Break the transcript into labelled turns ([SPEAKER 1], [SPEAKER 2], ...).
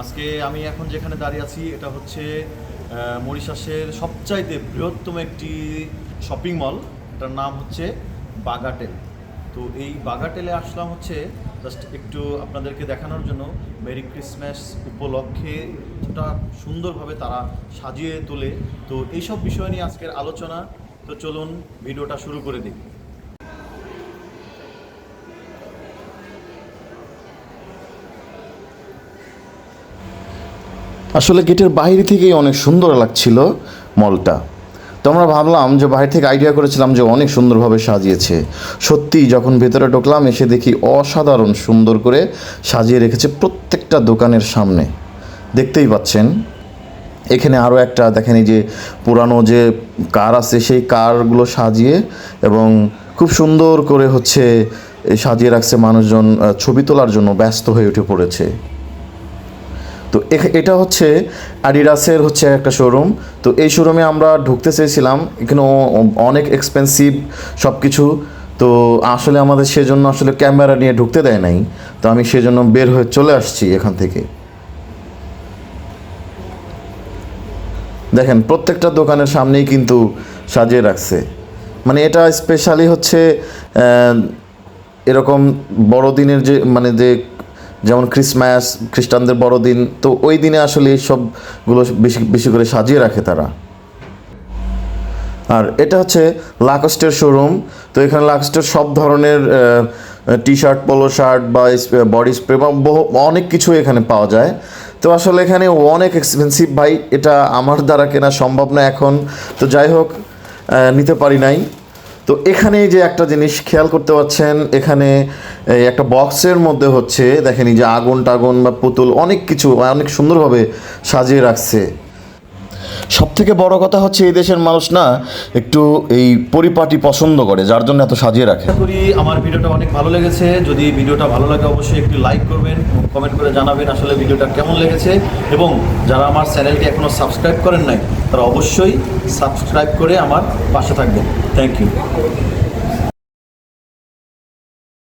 [SPEAKER 1] আজকে আমি এখন যেখানে দাঁড়িয়ে আছি এটা হচ্ছে মরিশাসের সবচাইতে বৃহত্তম একটি শপিং মল। এটার নাম হচ্ছে বাগাটেল। তো এই বাগাটেলে আসলাম হচ্ছে জাস্ট একটু আপনাদেরকে দেখানোর জন্য। মেরি ক্রিসমাস উপলক্ষে কতটা সুন্দরভাবে তারা সাজিয়ে তোলে। তো এইসব বিষয় নিয়ে আজকের আলোচনা। তো চলুন ভিডিওটা শুরু করে দিই।
[SPEAKER 2] আসলে গেটের বাইরে থেকেই অনেক সুন্দর লাগছিল মলটা। তো আমরা ভাবলাম যে বাইরে থেকে আইডিয়া করেছিলাম যে অনেক সুন্দরভাবে সাজিয়েছে। সত্যিই যখন ভেতরে ঢুকলাম এসে দেখি অসাধারণ সুন্দর করে সাজিয়ে রেখেছে প্রত্যেকটা দোকানের সামনে। দেখতেই পাচ্ছেন এখানে আরও একটা দেখেন, এই যে পুরানো যে কার আছে সেই কারগুলো সাজিয়ে এবং খুব সুন্দর করে হচ্ছে সাজিয়ে রাখছে। মানুষজন ছবি তোলার জন্য ব্যস্ত হয়ে উঠে পড়েছে। তো এটা হচ্ছে অ্যাডিডাসের হচ্ছে একটা শোরুম। তো এই শোরুমে আমরা ঢুকতে চেয়েছিলাম, এখানে অনেক এক্সপেন্সিভ সব কিছু। তো আসলে আমাদের সেজন্য আসলে ক্যামেরা নিয়ে ঢুকতে দেয় নাই। তো আমি সেজন্য বের হয়ে চলে আসছি এখান থেকে। দেখেন প্রত্যেকটা দোকানের সামনেই কিন্তু সাজিয়ে রাখছে। মানে এটা স্পেশালি হচ্ছে এরকম বড়দিনের যে যেমন ক্রিসমাস, খ্রিস্টানদের বড়দিন, তো ওই দিনে আসলে এই সবগুলো বেশি বেশি করে সাজিয়ে রাখে তারা। আর এটা হচ্ছে লাকস্টের শোরুম। তো এখানে লাকস্টের সব ধরনের টি শার্ট, পোলো শার্ট বা বডি স্প্রে বা অনেক কিছু এখানে পাওয়া যায়। তো আসলে এখানে অনেক এক্সপেন্সিভ ভাই, এটা আমার দ্বারা কেনা সম্ভব না এখন। তো যাই হোক, নিতে পারি নাই। তো এখানে যে একটা জিনিস খেয়াল করতে পারছেন, এখানে একটা বক্সের মধ্যে হচ্ছে দেখেন এই যে আগুন টাগুন বা পুতুল অনেক কিছু অনেক সুন্দরভাবে সাজিয়ে রাখছে। সব থেকে বড় কথা হচ্ছে এই দেশের মানুষ না একটু এই পরিপাটি পছন্দ করে, যার জন্য এত সাজিয়ে রাখে।
[SPEAKER 1] আশা করি আমার ভিডিওটা অনেক ভালো লেগেছে। যদি ভিডিওটা ভালো লাগে অবশ্যই একটু লাইক করবেন, কমেন্ট করে জানাবেন আসলে ভিডিওটা কেমন লেগেছে। এবং যারা আমার চ্যানেলটি এখনও সাবস্ক্রাইব করেন নাই তারা অবশ্যই সাবস্ক্রাইব করে আমার পাশে থাকবেন। Thank you.